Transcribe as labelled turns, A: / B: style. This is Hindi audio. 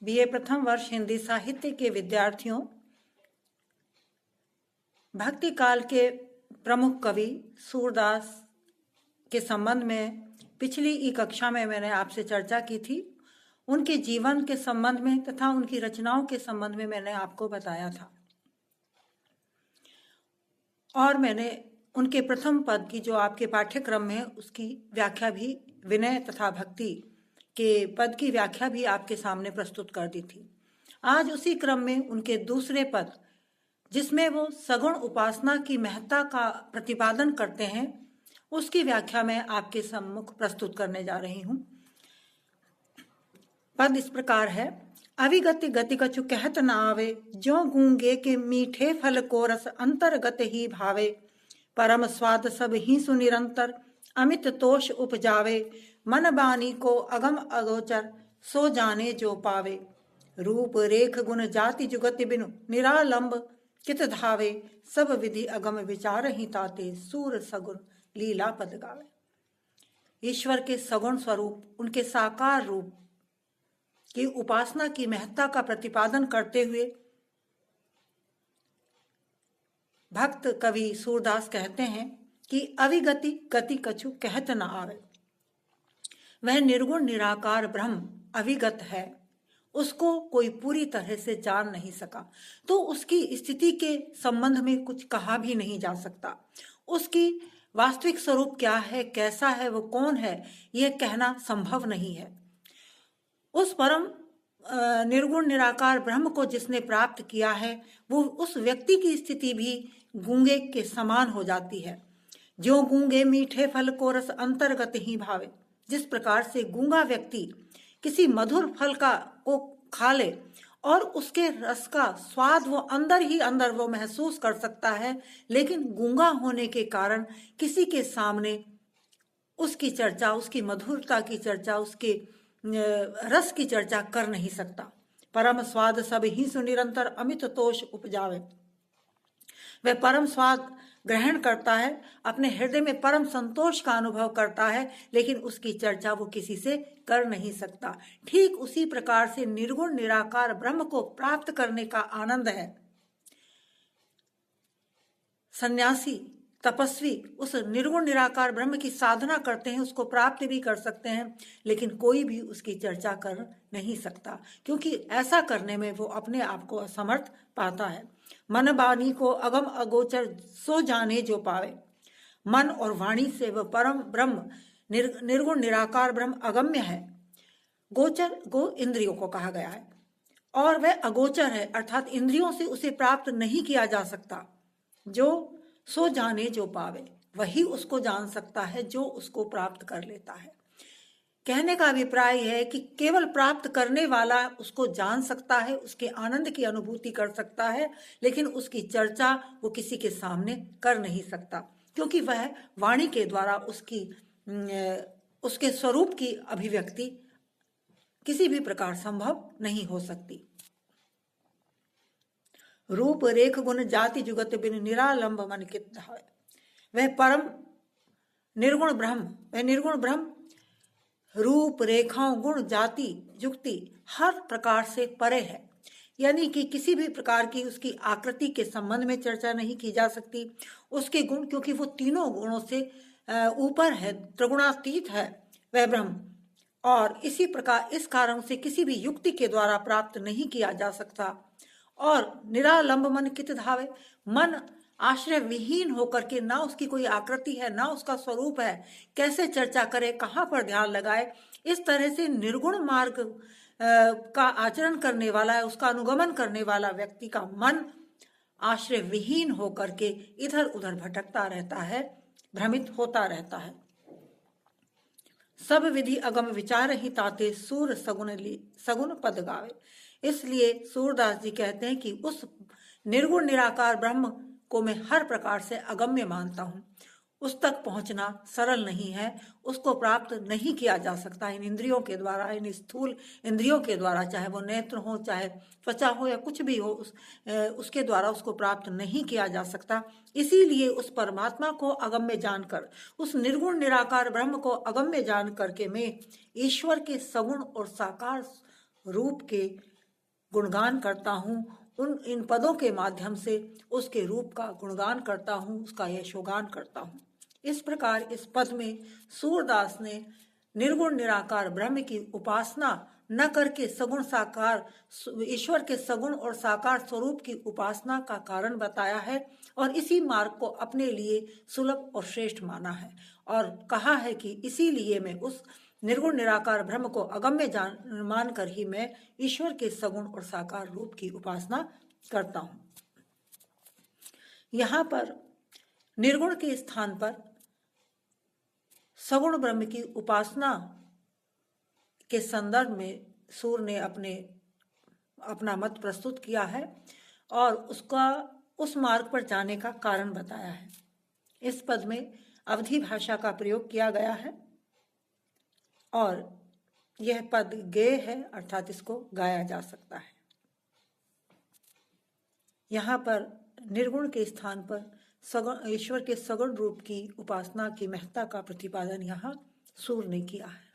A: बीए प्रथम वर्ष हिंदी साहित्य के विद्यार्थियों, भक्ति काल के प्रमुख कवि सूरदास के संबंध में पिछली ई कक्षा में मैंने आपसे चर्चा की थी। उनके जीवन के संबंध में तथा उनकी रचनाओं के संबंध में मैंने आपको बताया था और मैंने उनके प्रथम पद की जो आपके पाठ्यक्रम में उसकी व्याख्या भी, विनय तथा भक्ति के पद की व्याख्या भी आपके सामने प्रस्तुत कर दी थी। आज उसी क्रम में उनके दूसरे पद, जिसमें वो सगुण उपासना की महत्ता का प्रतिपादन करते हैं, उसकी व्याख्या मैं आपके सम्मुख प्रस्तुत करने जा रही हूं। पद इस प्रकार है। अविगति गति कछु कहत न आवे, जो गूंगे के मीठे फल को रस अंतर्गत ही भावे। परम स्वाद सब ही सुनिरंतर, अमित तोष उपजावे। मन बानी को अगम अगोचर, सो जाने जो पावे। रूप रेख गुण जाति जुगति बिनु, निरालंब कित धावे। सब विधि अगम विचार ही ताते, सूर सगुण लीला पद गावे। ईश्वर के सगुण स्वरूप, उनके साकार रूप की उपासना की महत्ता का प्रतिपादन करते हुए भक्त कवि सूरदास कहते हैं कि अविगति गति कछु कहत न आवे। वह निर्गुण निराकार ब्रह्म अविगत है, उसको कोई पूरी तरह से जान नहीं सका, तो उसकी स्थिति के संबंध में कुछ कहा भी नहीं जा सकता। उसकी वास्तविक स्वरूप क्या है, कैसा है, वो कौन है, यह कहना संभव नहीं है। उस परम निर्गुण निराकार ब्रह्म को जिसने प्राप्त किया है, वो उस व्यक्ति की स्थिति भी गूंगे के समान हो जाती है। जो गूंगे मीठे फल को रस अंतर्गत ही भावे। जिस प्रकार से गूंगा व्यक्ति किसी मधुर फल को खा ले और उसके रस का स्वाद वो अंदर ही अंदर वो महसूस कर सकता है, लेकिन गूंगा होने के कारण किसी के सामने उसकी चर्चा, उसकी मधुरता की चर्चा, उसके रस की चर्चा कर नहीं सकता। परम स्वाद सब ही सुनिरंतर, अमित तोष उपजावे। वह परम स्वाद ग्रहण करता है, अपने हृदय में परम संतोष का अनुभव करता है, लेकिन उसकी चर्चा वो किसी से कर नहीं सकता। ठीक उसी प्रकार से निर्गुण निराकार ब्रह्म को प्राप्त करने का आनंद है। सन्यासी तपस्वी उस निर्गुण निराकार ब्रह्म की साधना करते हैं, उसको प्राप्त भी कर सकते हैं, लेकिन कोई भी उसकी चर्चा कर नहीं सकता, क्योंकि ऐसा करने में वो अपने आप को असमर्थ पाता है। मन वाणी को अगम अगोचर, सो जाने जो पावे। मन और वाणी से वह परम ब्रह्म निर्गुण निराकार ब्रह्म अगम्य है। गोचर गो इंद्रियों को कहा गया है और वह अगोचर है, अर्थात इंद्रियों से उसे प्राप्त नहीं किया जा सकता। जो सो जाने जो पावे, वही उसको जान सकता है जो उसको प्राप्त कर लेता है। कहने का अभिप्राय है कि केवल प्राप्त करने वाला उसको जान सकता है, उसके आनंद की अनुभूति कर सकता है, लेकिन उसकी चर्चा वो किसी के सामने कर नहीं सकता, क्योंकि वह वाणी के द्वारा उसके स्वरूप की अभिव्यक्ति किसी भी प्रकार संभव नहीं हो सकती। रूप रेख गुण जाति जुगत बिन, निरालंब मन कित धावे। वह परम निर्गुण ब्रह्म रूप रेखाओं गुण जाति जुक्ति हर प्रकार से परे है, यानी कि किसी भी प्रकार की उसकी आकृति के संबंध में चर्चा नहीं की जा सकती। उसके गुण, क्योंकि वो तीनों गुणों से ऊपर है, त्रिगुणातीत है वह ब्रह्म, और इसी प्रकार इस कारण से किसी भी युक्ति के द्वारा प्राप्त नहीं किया जा सकता। और निरालंब मन कित धावे, मन आश्रय विहीन होकर के, ना उसकी कोई आकृति है, ना उसका स्वरूप है, कैसे चर्चा करे, कहाँ पर ध्यान लगाए। इस तरह से निर्गुण मार्ग का आचरण करने वाला है, उसका अनुगमन करने वाला व्यक्ति का मन आश्रय विहीन होकर के इधर उधर भटकता रहता है, भ्रमित होता रहता है। सब विधि अगम विचार ही ताते, सूर सगुन पद गावे। इसलिए सूरदास जी कहते हैं कि उस निर्गुण निराकार ब्रह्म को मैं हर प्रकार से अगम्य मानता हूँ। उस तक पहुंचना सरल नहीं है, उसको प्राप्त नहीं किया जा सकता इन इंद्रियों के द्वारा, इन स्थूल इंद्रियों के द्वारा, चाहे वो नेत्र हो, चाहे त्वचा हो, या कुछ भी हो, उसके द्वारा उसको प्राप्त नहीं किया जा सकता। इसीलिए उस परमात्मा को अगम्य जानकर, उस निर्गुण निराकार ब्रह्म को अगम्य जान करके मैं ईश्वर के सगुण और साकार रूप के गुणगान करता हूँ, इन पदों के माध्यम से उसके रूप का गुणगान करता हूँ, उसका यशोगान करता हूँ। इस प्रकार इस पद में सूरदास ने निर्गुण निराकार ब्रह्म की उपासना न करके सगुण साकार ईश्वर के सगुण और साकार स्वरूप की उपासना का कारण बताया है और इसी मार्ग को अपने लिए सुलभ और श्रेष्ठ माना है और कहा है कि इसीलिए मैं उस निर्गुण निराकार ब्रह्म को अगम्य मान कर ही मैं ईश्वर के सगुण और साकार रूप की उपासना करता हूँ। यहाँ पर निर्गुण के स्थान पर सगुण ब्रह्म की उपासना के संदर्भ में सूर ने अपना मत प्रस्तुत किया है और उस मार्ग पर जाने का कारण बताया है। इस पद में अवधी भाषा का प्रयोग किया गया है और यह पद गेय है, अर्थात इसको गाया जा सकता है। यहाँ पर निर्गुण के स्थान पर ईश्वर के सगुण रूप की उपासना की महत्ता का प्रतिपादन यहाँ सूर ने किया है।